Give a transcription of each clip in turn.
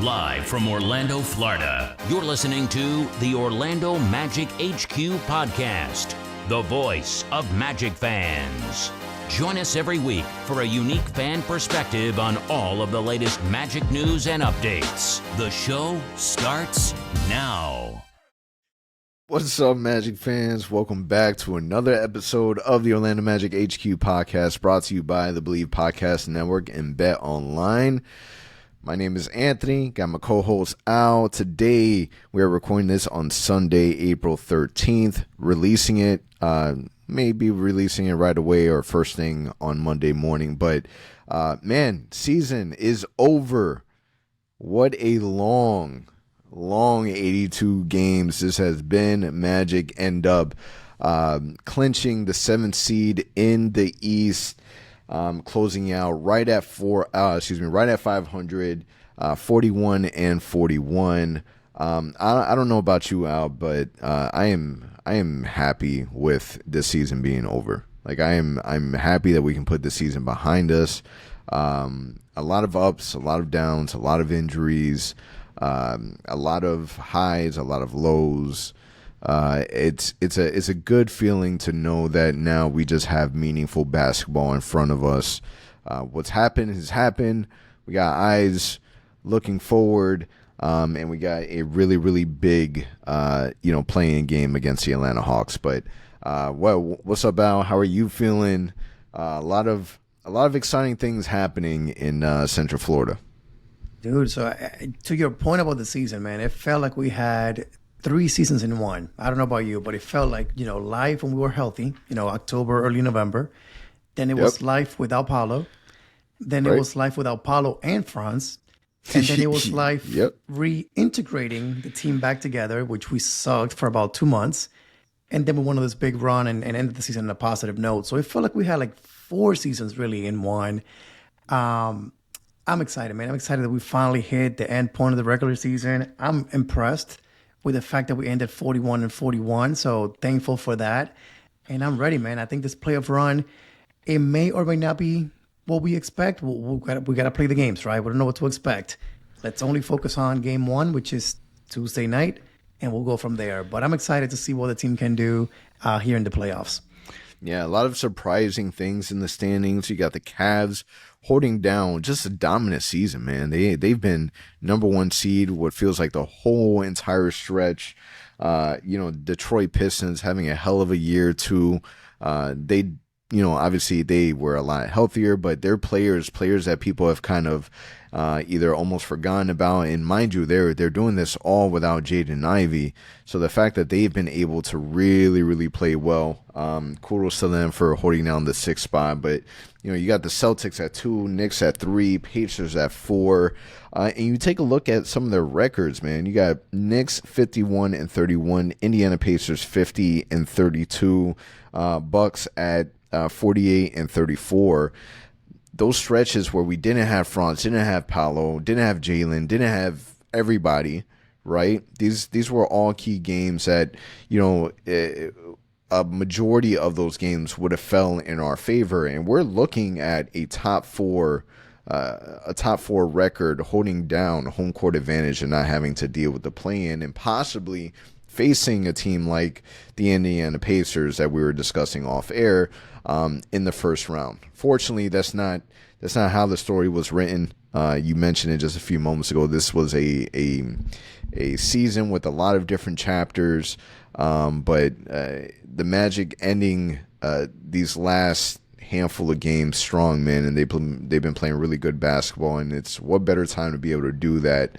Live from Orlando, Florida, you're listening to the Orlando Magic HQ podcast, the voice of Magic fans. Join us every week for a unique fan perspective on all of the latest Magic news and updates. The show starts now. What's up, Magic fans? Welcome back to another episode of the Orlando Magic HQ podcast, brought to you by the Believe Podcast Network and Bet Online. My name is Anthony, got my co-host Al. Today, we are recording this on Sunday, April 13th, releasing it, maybe releasing it right away or first thing on Monday morning. But, man, season is over. What a long 82 games this has been. Magic end up clinching the 7th seed in the East. Closing out right at 500, 41 and 41. I don't know about you, Al, but I am happy with this season being over. Like I'm happy that we can put the season behind us. A lot of ups, a lot of downs, a lot of injuries, a lot of highs, a lot of lows. It's a good feeling to know that now we just have meaningful basketball in front of us. What's happened has happened. We got eyes looking forward, and we got a really big, playing game against the Atlanta Hawks. But what's up, Al? How are you feeling? A lot of exciting things happening in Central Florida. Dude, so to your point about the season, man, it felt like we had 3 seasons in one. I don't know about you, but it felt like, life when we were healthy, October, early November. Then it was life without Paolo. Then it was life without Paolo and Franz. And then it was life reintegrating the team back together, which we sucked for about 2 months. And then we went on this big run and ended the season on a positive note. So it felt like we had like 4 seasons really in one. I'm excited, man. I'm excited that we finally hit the end point of the regular season. I'm impressed with the fact that we ended 41 and 41. So thankful for that. And I'm ready, man. I think this playoff run, it may or may not be what we expect. We got to play the games, right? We don't know what to expect. Let's only focus on game 1, which is Tuesday night, and we'll go from there. But I'm excited to see what the team can do here in the playoffs. Yeah, a lot of surprising things in the standings. You got the Cavs holding down just a dominant season, man. They've been number 1 seed what feels like the whole entire stretch. Detroit Pistons having a hell of a year too. Obviously they were a lot healthier, but they're players that people have kind of either almost forgotten about. And mind you, they're doing this all without Jaden Ivey. So the fact that they've been able to really play well, kudos to them for holding down the 6th spot. But you got the Celtics at 2, Knicks at 3, Pacers at 4, and you take a look at some of their records, man. You got Knicks 51 and 31, Indiana Pacers 50 and 32, Bucks at 48 and 34. Those stretches where we didn't have Franz, didn't have Paolo, didn't have Jalen, didn't have everybody, right? These were all key games that, a majority of those games would have fell in our favor. And we're looking at a top four record holding down home court advantage and not having to deal with the play-in and possibly facing a team like the Indiana Pacers that we were discussing off air in the first round. Fortunately, that's not how the story was written. You mentioned it just a few moments ago. This was a season with a lot of different chapters, but the Magic ending these last handful of games strong, man, and they've been playing really good basketball, and it's what better time to be able to do that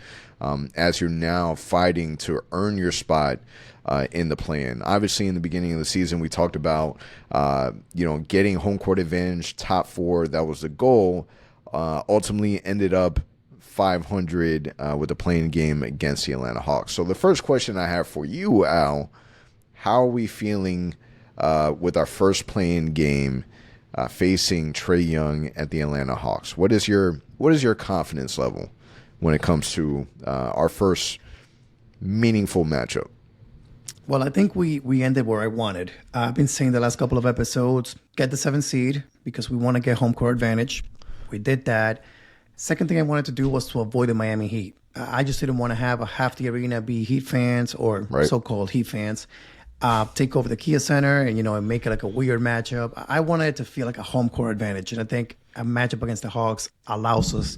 as you're now fighting to earn your spot in the play-in. Obviously, in the beginning of the season, we talked about getting home court advantage, top 4. That was the goal. Ultimately, ended up 500 with the play-in game against the Atlanta Hawks. So the first question I have for you, Al, how are we feeling with our first play-in game facing Trae Young at the Atlanta Hawks? What is your confidence level when it comes to our first meaningful matchup? Well, I think we ended where I wanted. I've been saying the last couple of episodes, get the 7th seed because we want to get home court advantage. We did that. Second thing I wanted to do was to avoid the Miami Heat. I just didn't want to have a half the arena be Heat fans or Right. so-called Heat fans take over the Kia Center and and make it like a weird matchup. I wanted it to feel like a home court advantage, and I think a matchup against the Hawks allows us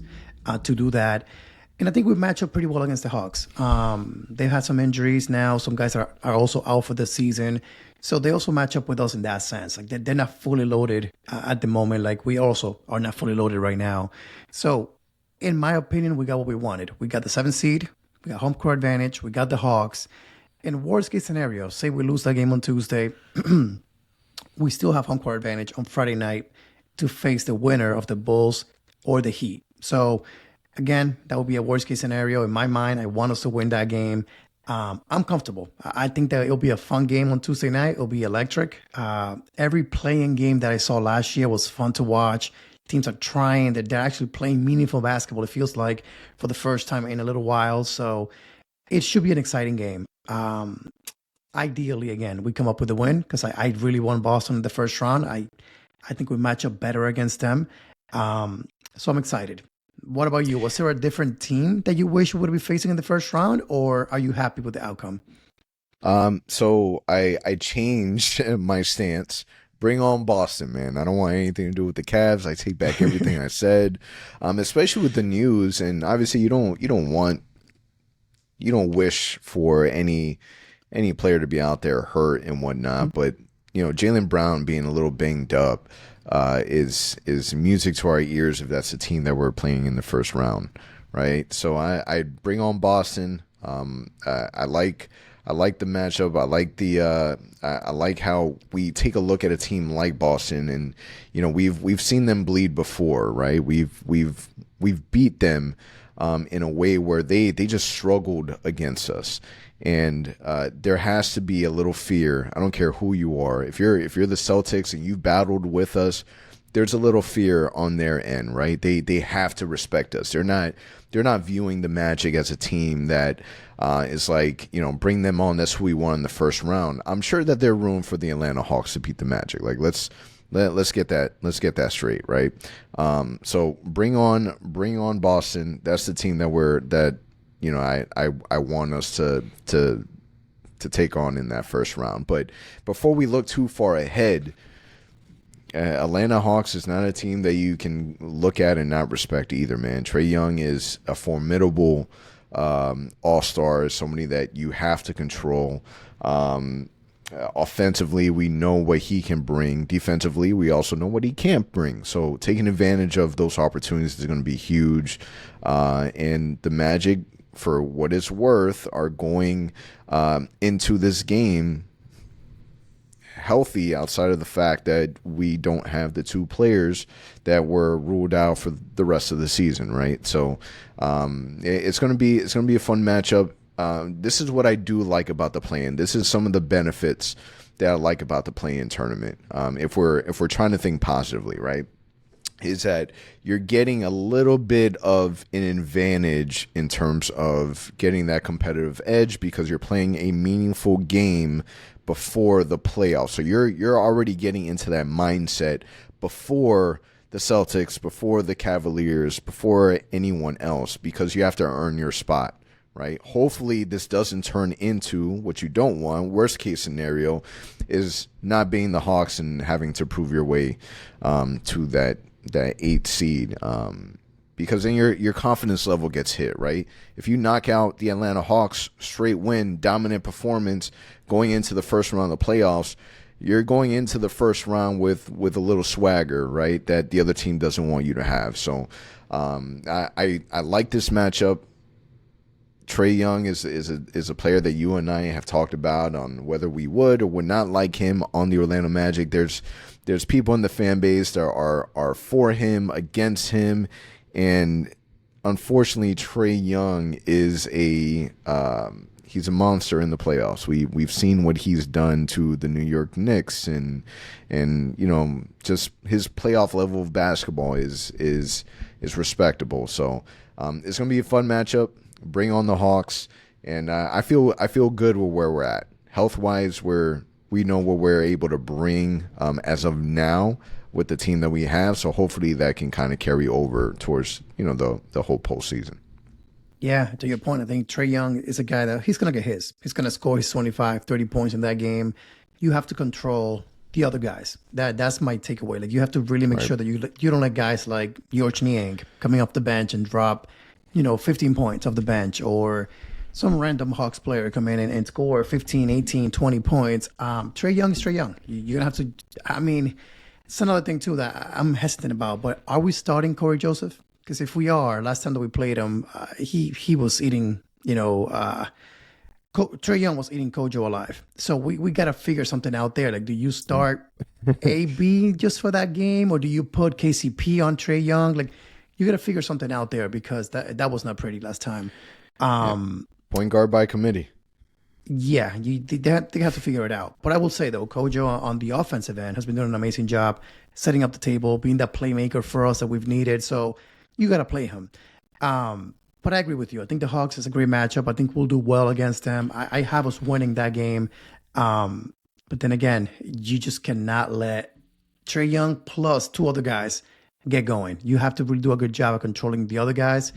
to do that. And I think we match up pretty well against the Hawks. They've had some injuries now. Some guys are also out for the season. So they also match up with us in that sense. Like they're not fully loaded at the moment. Like we also are not fully loaded right now. So in my opinion, we got what we wanted. We got the 7th seed. We got home court advantage. We got the Hawks. In worst case scenario, say we lose that game on Tuesday, we still have home court advantage on Friday night to face the winner of the Bulls or the Heat. So again, that would be a worst case scenario. In my mind, I want us to win that game. I'm comfortable. I think that it'll be a fun game on Tuesday night. It'll be electric. Every playing game that I saw last year was fun to watch. Teams are trying. They're actually playing meaningful basketball, it feels like, for the first time in a little while. So it should be an exciting game. Ideally, again, we come up with a win because I really want Boston in the first round. I think we match up better against them. So I'm excited. What about you? Was there a different team that you wish you would be facing in the first round, or are you happy with the outcome? So I changed my stance. Bring on Boston, man. I don't want anything to do with the Cavs. I take back everything I said. Especially with the news, and obviously you don't wish for any player to be out there hurt and whatnot. But Jaylen Brown being a little banged up is music to our ears if that's the team that we're playing in the first round, right? So I bring on Boston. I like the matchup. I like how we take a look at a team like Boston, and we've seen them bleed before, right? We've beat them in a way where they just struggled against us. And there has to be a little fear. I don't care who you are. If you're the Celtics and you've battled with us, there's a little fear on their end, right? They have to respect us. They're not viewing the Magic as a team that is like, bring them on. That's who we won in the first round. I'm sure that there's room for the Atlanta Hawks to beat the Magic. Like let's get that straight, right? So bring on Boston. That's the team that I want us to take on in that first round. But before we look too far ahead, Atlanta Hawks is not a team that you can look at and not respect either, man. Trae Young is a formidable all-star, somebody that you have to control. Offensively, we know what he can bring. Defensively, we also know what he can't bring. So taking advantage of those opportunities is going to be huge. And the Magic, for what it's worth, are going into this game healthy outside of the fact that we don't have the two players that were ruled out for the rest of the season, right? So it's going to be a fun matchup. This is what I do like about the play-in. This is some of the benefits that I like about the play-in tournament. If we're trying to think positively, right? Is that you're getting a little bit of an advantage in terms of getting that competitive edge because you're playing a meaningful game before the playoffs. So you're already getting into that mindset before the Celtics, before the Cavaliers, before anyone else, because you have to earn your spot, right? Hopefully this doesn't turn into what you don't want. Worst case scenario is not being the Hawks and having to prove your way to that 8th seed, because then your confidence level gets hit, right? If you knock out the Atlanta Hawks, straight win, dominant performance, going into the first round of the playoffs, you're going into the first round with a little swagger, right, that the other team doesn't want you to have. So I like this matchup. Trae Young is a player that you and I have talked about on whether we would or would not like him on the Orlando Magic. There's people in the fan base that are for him, against him, and unfortunately, Trae Young is he's a monster in the playoffs. We've seen what he's done to the New York Knicks, and just his playoff level of basketball is respectable. So it's gonna be a fun matchup. Bring on the Hawks, and I feel good with where we're at health wise. We know what we're able to bring as of now, with the team that we have. So hopefully that can kind of carry over towards, the whole postseason. Yeah, to your point, I think Trae Young is a guy that he's going to get his. He's going to score his 25, 30 points in that game. You have to control the other guys. That's my takeaway. Like, you have to really make sure that you don't let guys like George Niang coming off the bench and drop, 15 points off the bench, or some random Hawks player come in and score 15, 18, 20 points. Trae Young is Trae Young. You're going to have to, it's another thing too that I'm hesitant about, but are we starting Corey Joseph? Because if we are, last time that we played him, he was eating, Trae Young was eating Kojo alive. So we got to figure something out there. Like, do you start AB just for that game, or do you put KCP on Trae Young? Like, you got to figure something out there, because that was not pretty last time. Point guard by committee. Yeah, they have to figure it out. But I will say, though, Kojo on the offensive end has been doing an amazing job setting up the table, being that playmaker for us that we've needed. So you got to play him. But I agree with you. I think the Hawks is a great matchup. I think we'll do well against them. I have us winning that game. But then again, you just cannot let Trae Young plus two other guys get going. You have to really do a good job of controlling the other guys.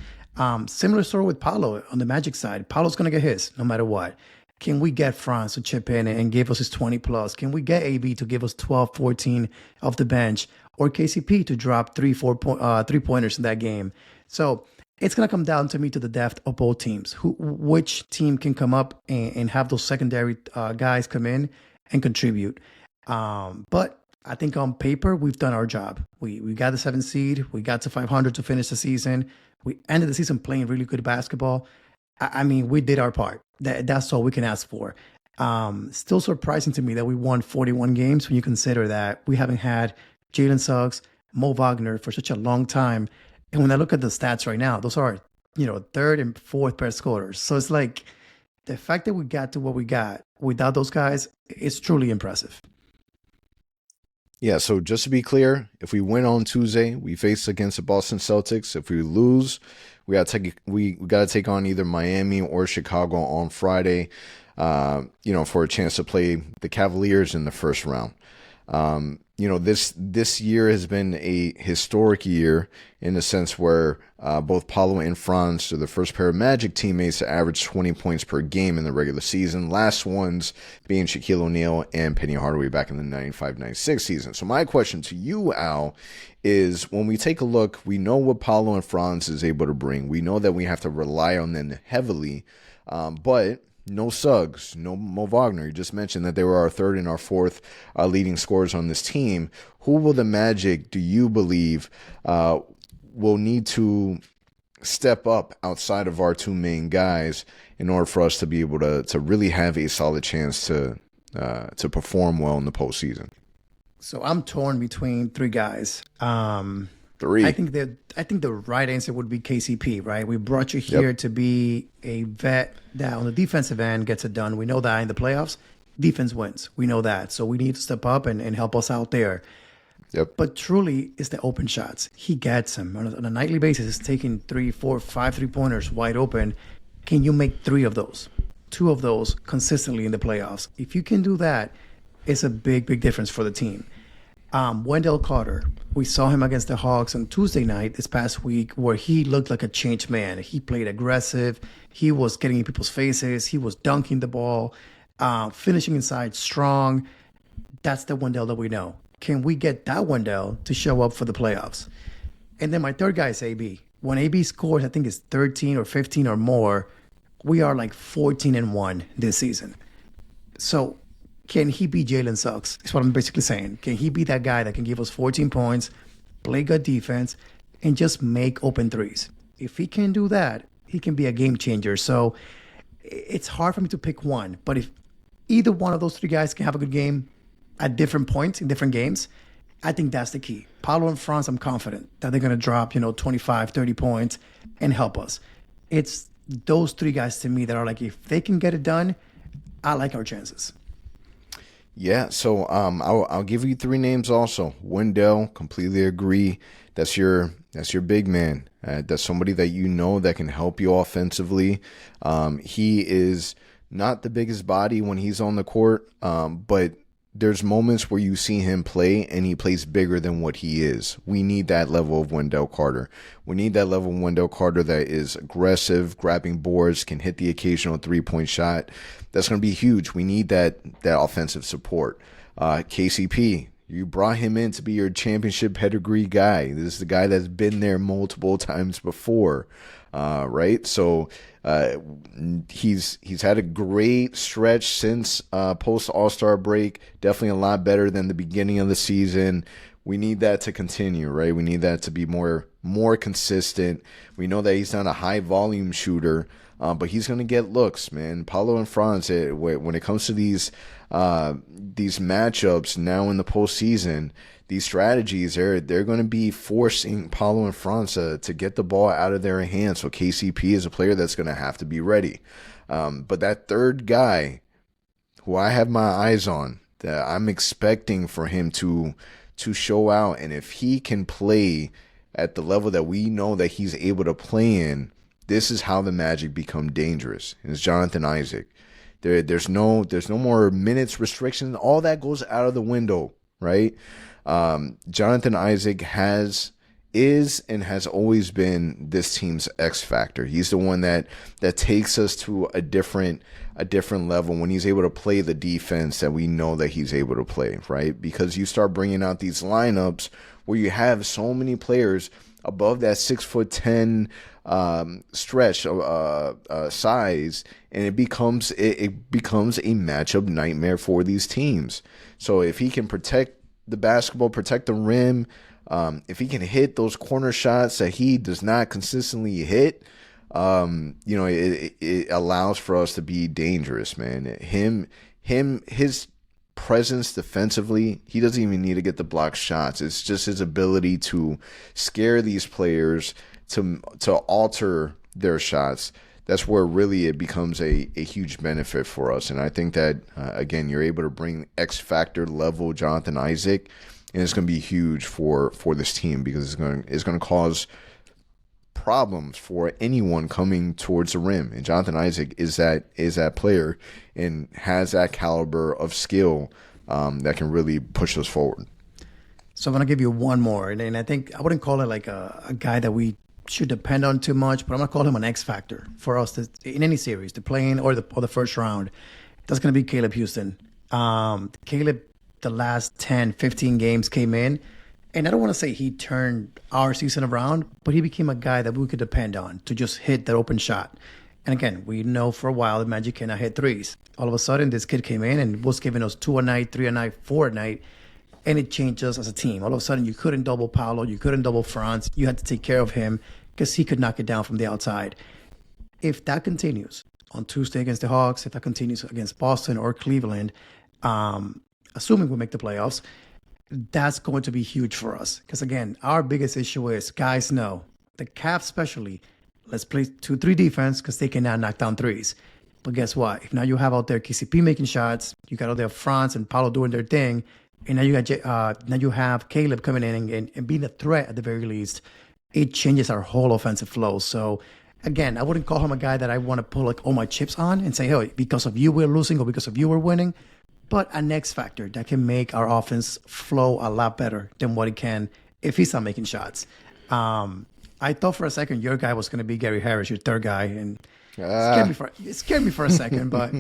Similar story with Paolo on the Magic side. Paolo's going to get his no matter what. Can we get Franz to chip in and give us his 20 plus? Can we get AB to give us 12, 14 off the bench? Or KCP to drop 3-pointers in that game? So it's going to come down to me to the depth of both teams. Which team can come up and have those secondary guys come in and contribute. But I think on paper, we've done our job. We got the 7th seed. We got to 500 to finish the season. We ended the season playing really good basketball. We did our part. That's all we can ask for. Still surprising to me that we won 41 games when you consider that we haven't had Jalen Suggs, Mo Wagner for such a long time. And when I look at the stats right now, those are, third and fourth best scorers. So it's like the fact that we got to what we got without those guys is truly impressive. Yeah, so just to be clear, if we win on Tuesday, we face against the Boston Celtics. If we lose, we got to take on either Miami or Chicago on Friday, for a chance to play the Cavaliers in the first round. This year has been a historic year in the sense where both Paolo and Franz are the first pair of Magic teammates to average 20 points per game in the regular season. Last ones being Shaquille O'Neal and Penny Hardaway back in the 95-96 season. So my question to you, Al, is when we take a look, we know what Paolo and Franz is able to bring. We know that we have to rely on them heavily, but no Suggs, no Mo Wagner. You just mentioned that they were our third and our fourth leading scorers on this team. Who will the Magic, do you believe, will need to step up outside of our two main guys in order for us to be able to really have a solid chance to perform well in the postseason? So I'm torn between three guys. Three. I think the right answer would be KCP, right? We brought you here to be a vet that on the defensive end gets it done. We know that in the playoffs, defense wins. We know that. So we need to step up and help us out there. Yep. But truly, it's the open shots. He gets them. On a nightly basis, he's taking 3, 4, 5 3-pointers wide open. Can you make 3 of those? 2 of those consistently in the playoffs? If you can do that, it's a big, big difference for the team. Wendell Carter, we saw him against the Hawks on Tuesday night this past week where he looked like a changed man. He played aggressive. He was getting in people's faces. He was dunking the ball, finishing inside strong. That's the Wendell that we know. Can we get that Wendell to show up for the playoffs? And then my third guy is AB. When AB scores, I think it's 13 or 15 or more, we are like 14-1 this season. So can he be Jalen Suggs? That's what I'm basically saying. Can he be that guy that can give us 14 points, play good defense, and just make open threes? If he can do that, he can be a game changer. So it's hard for me to pick one. But if either one of those three guys can have a good game at different points in different games, I think that's the key. Paolo and Franz, I'm confident that they're going to drop, 25, 30 points and help us. It's those three guys to me that are like, if they can get it done, I like our chances. Yeah, so I'll give you 3 names also. Wendell, completely agree. That's your big man. That's somebody that you know that can help you offensively. He is not the biggest body when he's on the court, but there's moments where you see him play and he plays bigger than what he is. We need that level of Wendell Carter. We need that level of Wendell Carter that is aggressive, grabbing boards, can hit the occasional three-point shot. That's going to be huge. We need that offensive support. KCP, you brought him in to be your championship pedigree guy. This is the guy that's been there multiple times before, right? So he's had a great stretch since post All-Star break. Definitely a lot better than the beginning of the season. We need that to continue, right? We need that to be more consistent. We know that he's not a high volume shooter, but he's going to get looks, man. Paolo and Franz, when it comes to these matchups now in the postseason, these strategies, they're going to be forcing Paolo and Franz to get the ball out of their hands. So KCP is a player that's going to have to be ready. But that third guy, who I have my eyes on, that I'm expecting for him to show out, and if he can play at the level that we know that he's able to play in, this is how the Magic become dangerous. And it's Jonathan Isaac. There's no more minutes restriction. All that goes out of the window, right? Jonathan Isaac is and has always been this team's X factor. He's the one that takes us to a different level when he's able to play the defense that we know that he's able to play, right? Because you start bringing out these lineups where you have so many players above that 6'10" stretch size, and it becomes a matchup nightmare for these teams. So if he can protect the basketball, protect the rim, if he can hit those corner shots that he does not consistently hit, it allows for us to be dangerous, man. His presence defensively, he doesn't even need to get the block shots. It's just his ability to scare these players, to alter their shots. That's where really it becomes a huge benefit for us. And I think that, again, you're able to bring X factor level Jonathan Isaac, and it's going to be huge for this team, because it's going to cause problems for anyone coming towards the rim. And Jonathan Isaac is that player and has that caliber of skill that can really push us forward. So I'm going to give you one more. And I think I wouldn't call it like a guy that we should depend on too much, but I'm going to call him an X factor for us in any series, the play-in or the first round. That's going to be Caleb Houston. Caleb, the last 10, 15 games came in, and I don't want to say he turned our season around, but he became a guy that we could depend on to just hit that open shot. And again, we know for a while the Magic cannot hit threes. All of a sudden, this kid came in and was giving us 2 a night, 3 a night, 4 a night, and it changed us as a team. All of a sudden, you couldn't double Paolo, you couldn't double Franz. You had to take care of him because he could knock it down from the outside. If that continues on Tuesday against the Hawks, if that continues against Boston or Cleveland, assuming we make the playoffs, that's going to be huge for us. Because again, our biggest issue is, guys know, the Cavs especially, let's play 2-3 defense because they cannot knock down threes. But guess what? If now you have out there KCP making shots, you got out there Franz and Paolo doing their thing, and now you have Caleb coming in and being a threat at the very least, it changes our whole offensive flow. So again, I wouldn't call him a guy that I want to put like all my chips on and say, hey, because of you we're losing or because of you we're winning. But an X factor that can make our offense flow a lot better than what it can if he's not making shots. I thought for a second your guy was going to be Gary Harris, your third guy, and it scared me for a second. But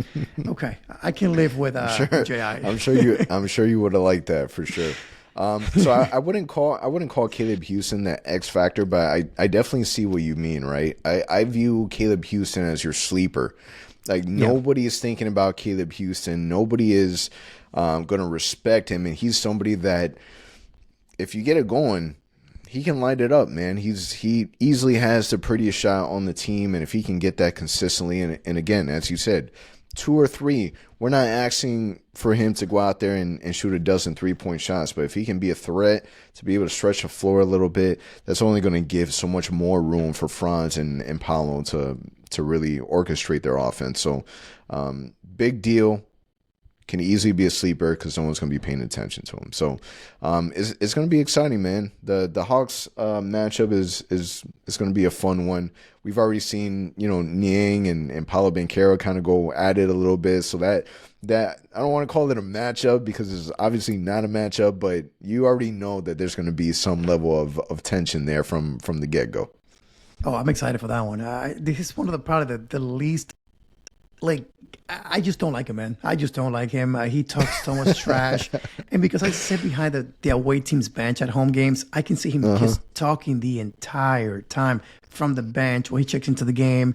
okay, I can live with J.I. I'm sure you would have liked that for sure. So I wouldn't call Caleb Houston that X factor, but I definitely see what you mean, right? I view Caleb Houston as your sleeper. Like, nobody is thinking about Caleb Houston. Nobody is going to respect him. And he's somebody that, if you get it going, he can light it up, man. He easily has the prettiest shot on the team. And if he can get that consistently, and again, as you said, 2 or 3, we're not asking for him to go out there and shoot a dozen 3-point shots. But if he can be a threat to be able to stretch the floor a little bit, that's only going to give so much more room for Franz and Paolo to really orchestrate their offense. So big deal. Can easily be a sleeper because no one's going to be paying attention to him. So it's going to be exciting, man. The Hawks matchup is going to be a fun one. We've already seen, Niang and Paolo Banchero kind of go at it a little bit. So that I don't want to call it a matchup because it's obviously not a matchup, but you already know that there's going to be some level of tension there from the get-go. Oh, I'm excited for that one. This is one of probably the least, I just don't like him, man. I just don't like him. He talks so much trash. And because I sit behind the away team's bench at home games, I can see him just talking the entire time from the bench when he checks into the game.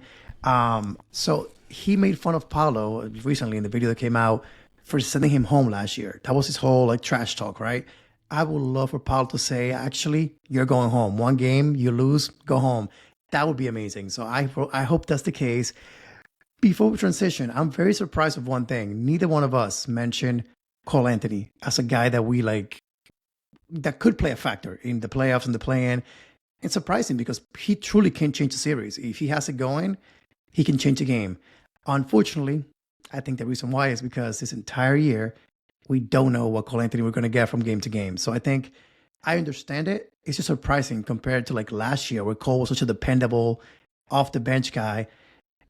So he made fun of Paolo recently in the video that came out for sending him home last year. That was his whole trash talk, right? I would love for Paolo to say, actually, you're going home. One game, you lose, go home. That would be amazing. So I hope that's the case. Before we transition, I'm very surprised with one thing. Neither one of us mentioned Cole Anthony as a guy that we that could play a factor in the playoffs and the play-in. It's surprising because he truly can change the series. If he has it going, he can change the game. Unfortunately, I think the reason why is because this entire year, we don't know what Cole Anthony we're going to get from game to game. So I think I understand it. It's just surprising compared to last year where Cole was such a dependable off-the-bench guy.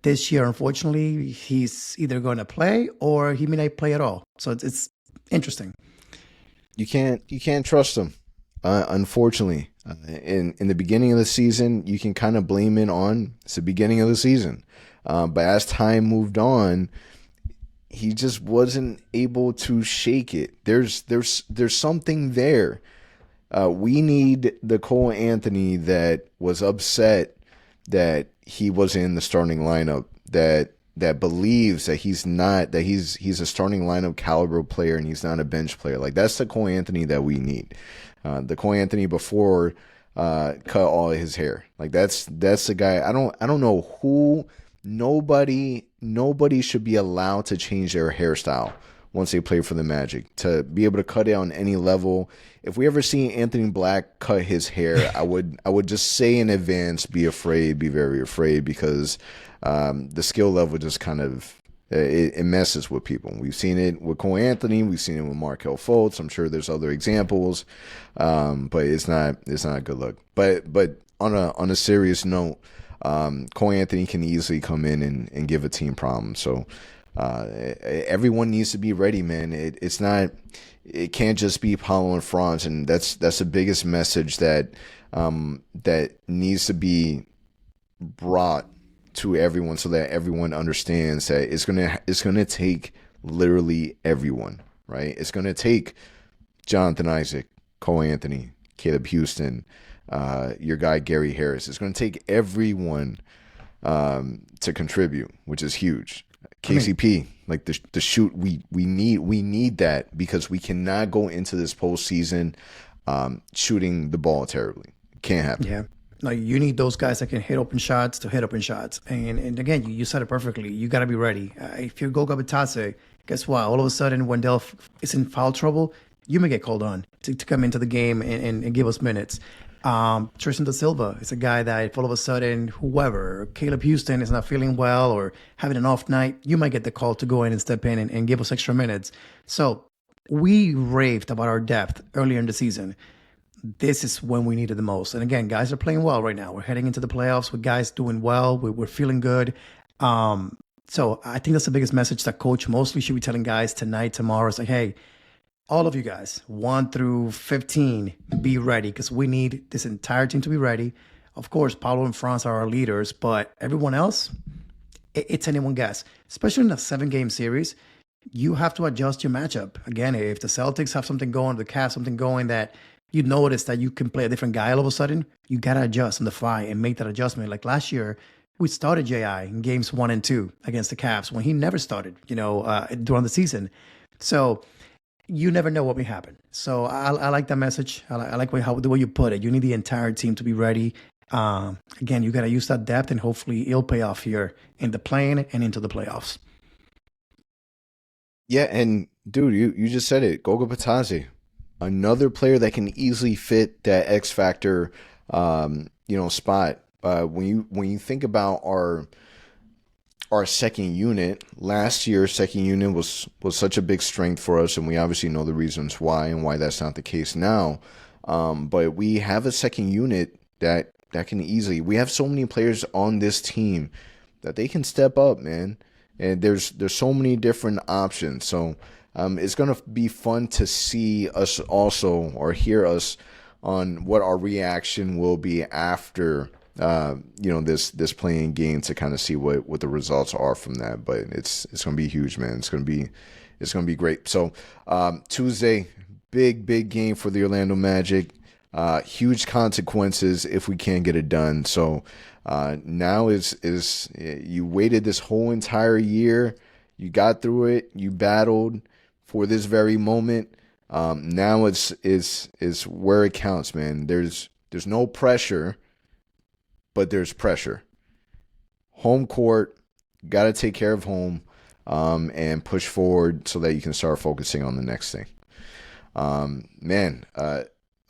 This year, unfortunately, he's either going to play or he may not play at all. So it's interesting. You can't trust him, unfortunately. In the beginning of the season, you can kind of blame it on it's the beginning of the season. But as time moved on, he just wasn't able to shake it. There's something there. We need the Cole Anthony that was upset that he wasn't in the starting lineup, that believes that he's a starting lineup caliber player and he's not a bench player. That's the Cole Anthony that we need. The Cole Anthony before cut all of his hair. That's the guy. I don't know who. Nobody should be allowed to change their hairstyle once they play for the Magic, to be able to cut it on any level. If we ever see Anthony Black cut his hair, I would just say in advance, be very afraid, because the skill level just kind of it messes with people. We've seen it with Cole Anthony, we've seen it with Markelle Fultz. I'm sure there's other examples, but it's not a good look. But on a serious note, Cole Anthony can easily come in and give a team problems. So everyone needs to be ready, man. It can't just be Paolo and Franz, and that's the biggest message that needs to be brought to everyone, so that everyone understands that it's gonna take literally everyone, right? It's gonna take Jonathan Isaac, Cole Anthony, Caleb Houston, your guy Gary Harris. It's gonna take everyone to contribute, which is huge. KCP, the shoot, we need that, because we cannot go into this postseason shooting the ball terribly. Can't happen. Yeah. No, you need those guys that can hit open shots. And again, you said it perfectly. You got to be ready. If you're Goga Bitadze, guess what? All of a sudden, Wendell is in foul trouble, you may get called on to come into the game and give us minutes. Tristan da Silva is a guy that if all of a sudden whoever, Caleb Houston, is not feeling well or having an off night, you might get the call to go in and step in and give us extra minutes. So we raved about our depth earlier in the season. This is when we need it the most. And again, guys are playing well right now. We're heading into the playoffs with guys doing well. We're feeling good. So I think that's the biggest message that coach mostly should be telling guys tonight, tomorrow. It's hey, all of you guys, 1 through 15, be ready, because we need this entire team to be ready. Of course, Paolo and Franz are our leaders, but everyone else, it's anyone's guess. Especially in a 7-game series, you have to adjust your matchup. Again, if the Celtics have something going, the Cavs something going that you notice that you can play a different guy all of a sudden, you got to adjust on the fly and make that adjustment. Like last year, we started J.I. in games 1 and 2 against the Cavs when he never started, during the season. So you never know what may happen. So I like that message. I like the way you put it. You need the entire team to be ready. Again, you got to use that depth, and hopefully it'll pay off here in the play-in and into the playoffs. Yeah, and dude, you just said it. Goga Bitadze, another player that can easily fit that X factor, spot. When you think about our second unit. Last year, second unit was such a big strength for us, and we obviously know the reasons why and why that's not the case now. But we have a second unit that can easily. We have so many players on this team that they can step up, man. And there's so many different options. So it's gonna be fun to see us also, or hear us on what our reaction will be after this playing game, to kind of see what the results are from that. But it's gonna be huge, man. It's gonna be great. So Tuesday, big game for the Orlando Magic. Huge consequences if we can't get it done. So now is you waited this whole entire year, you got through it, you battled for this very moment. Now is where it counts, man. There's no pressure, but there's pressure. Home court, got to take care of home, and push forward so that you can start focusing on the next thing.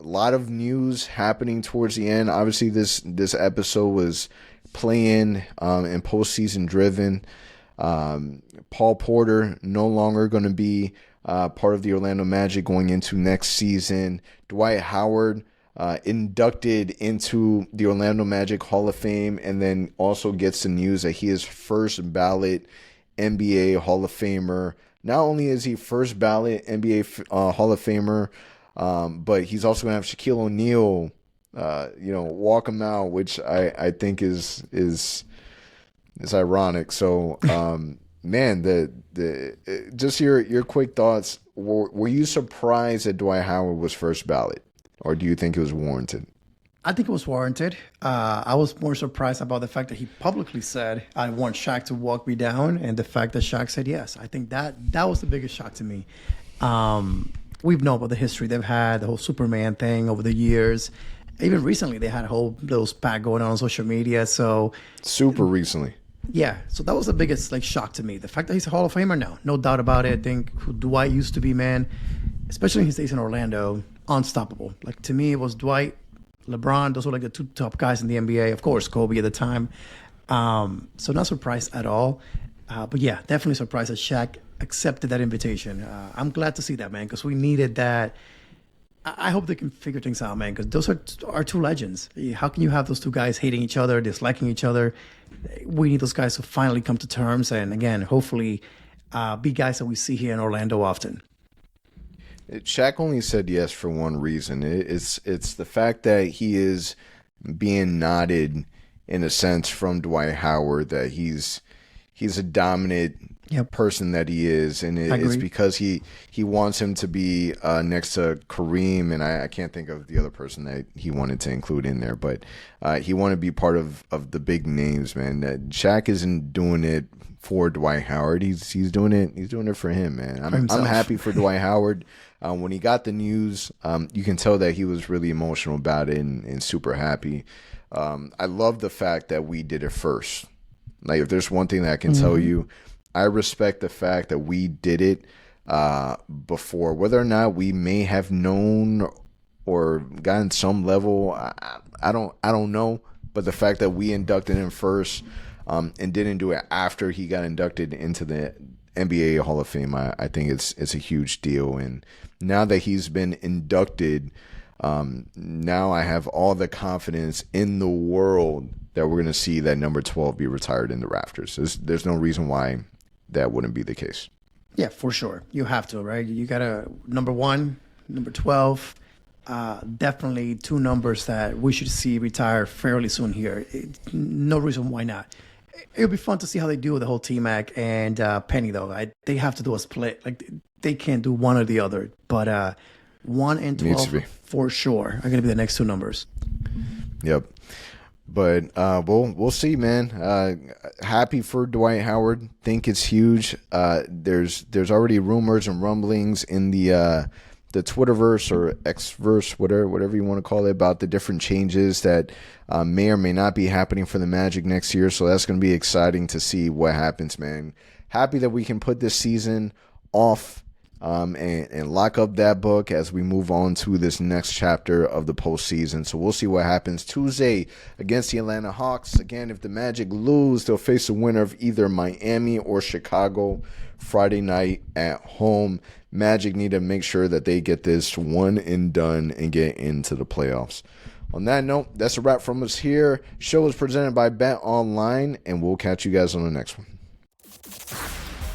A lot of news happening towards the end. Obviously, this episode was play-in and postseason driven. Paul Porter no longer going to be part of the Orlando Magic going into next season. Dwight Howard inducted into the Orlando Magic Hall of Fame, and then also gets the news that he is first ballot NBA Hall of Famer. Not only is he first ballot NBA Hall of Famer, but he's also going to have Shaquille O'Neal, walk him out, which I think is ironic. So, man, just your quick thoughts. Were you surprised that Dwight Howard was first ballot, or do you think it was warranted? I think it was warranted. I was more surprised about the fact that he publicly said, I want Shaq to walk me down, and the fact that Shaq said yes. I think that was the biggest shock to me. We've known about the history they've had, the whole Superman thing over the years. Even recently, they had a whole little spat going on social media. So super recently. Yeah, so that was the biggest shock to me. The fact that he's a Hall of Famer now, no doubt about it. I think who Dwight used to be, man, especially in his days in Orlando, unstoppable. To me, it was Dwight, LeBron. Those were the two top guys in the NBA. Of course, Kobe at the time. So not surprised at all. But yeah, definitely surprised that Shaq accepted that invitation. I'm glad to see that, man, because we needed that. I hope they can figure things out, man, because those are two legends. How can you have those two guys hating each other, disliking each other? We need those guys to finally come to terms, and again, hopefully be guys that we see here in Orlando often. Shaq only said yes for one reason. It's the fact that he is being nodded, in a sense, from Dwight Howard, that he's a dominant person that he is, and it's because he wants him to be next to Kareem, and I can't think of the other person that he wanted to include in there, but he wanted to be part of the big names, man. Shaq isn't doing it for Dwight Howard. He's doing it for him, man. I'm happy for Dwight Howard. When he got the news, you can tell that he was really emotional about it and super happy. I love the fact that we did it first. If there's one thing that I can tell you, I respect the fact that we did it before. Whether or not we may have known or gotten some level, I don't know. But the fact that we inducted him first and didn't do it after he got inducted into the NBA Hall of Fame, I think it's a huge deal. And now that he's been inducted, now I have all the confidence in the world that we're going to see that number 12 be retired in the rafters. There's no reason why that wouldn't be the case. Yeah, for sure. You have to, right? You got to, number 1, number 12, definitely two numbers that we should see retire fairly soon here. No reason why not. It'll be fun to see how they do with the whole T-Mac and Penny, though. They have to do a split. They can't do one or the other. But 1 and 12, for sure, are going to be the next two numbers. Yep. But we'll see, man. Happy for Dwight Howard. Think it's huge. There's already rumors and rumblings in the Twitterverse or Xverse, whatever you want to call it, about the different changes that may or may not be happening for the Magic next year. So that's going to be exciting to see what happens, man. Happy that we can put this season off and lock up that book as we move on to this next chapter of the postseason. So we'll see what happens Tuesday against the Atlanta Hawks. Again, if the Magic lose, they'll face the winner of either Miami or Chicago Friday night at home. Magic need to make sure that they get this one and done and get into the playoffs. On that note, that's a wrap from us here. Show is presented by Bet Online, and we'll catch you guys on the next one.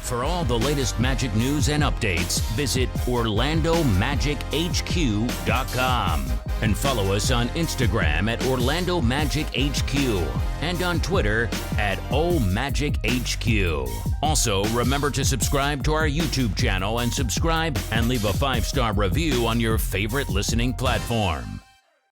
For all the latest Magic news and updates, visit OrlandoMagicHQ.com and follow us on Instagram at OrlandoMagicHQ and on Twitter at OMagicHQ. Also, remember to subscribe to our YouTube channel and subscribe and leave a 5-star review on your favorite listening platform.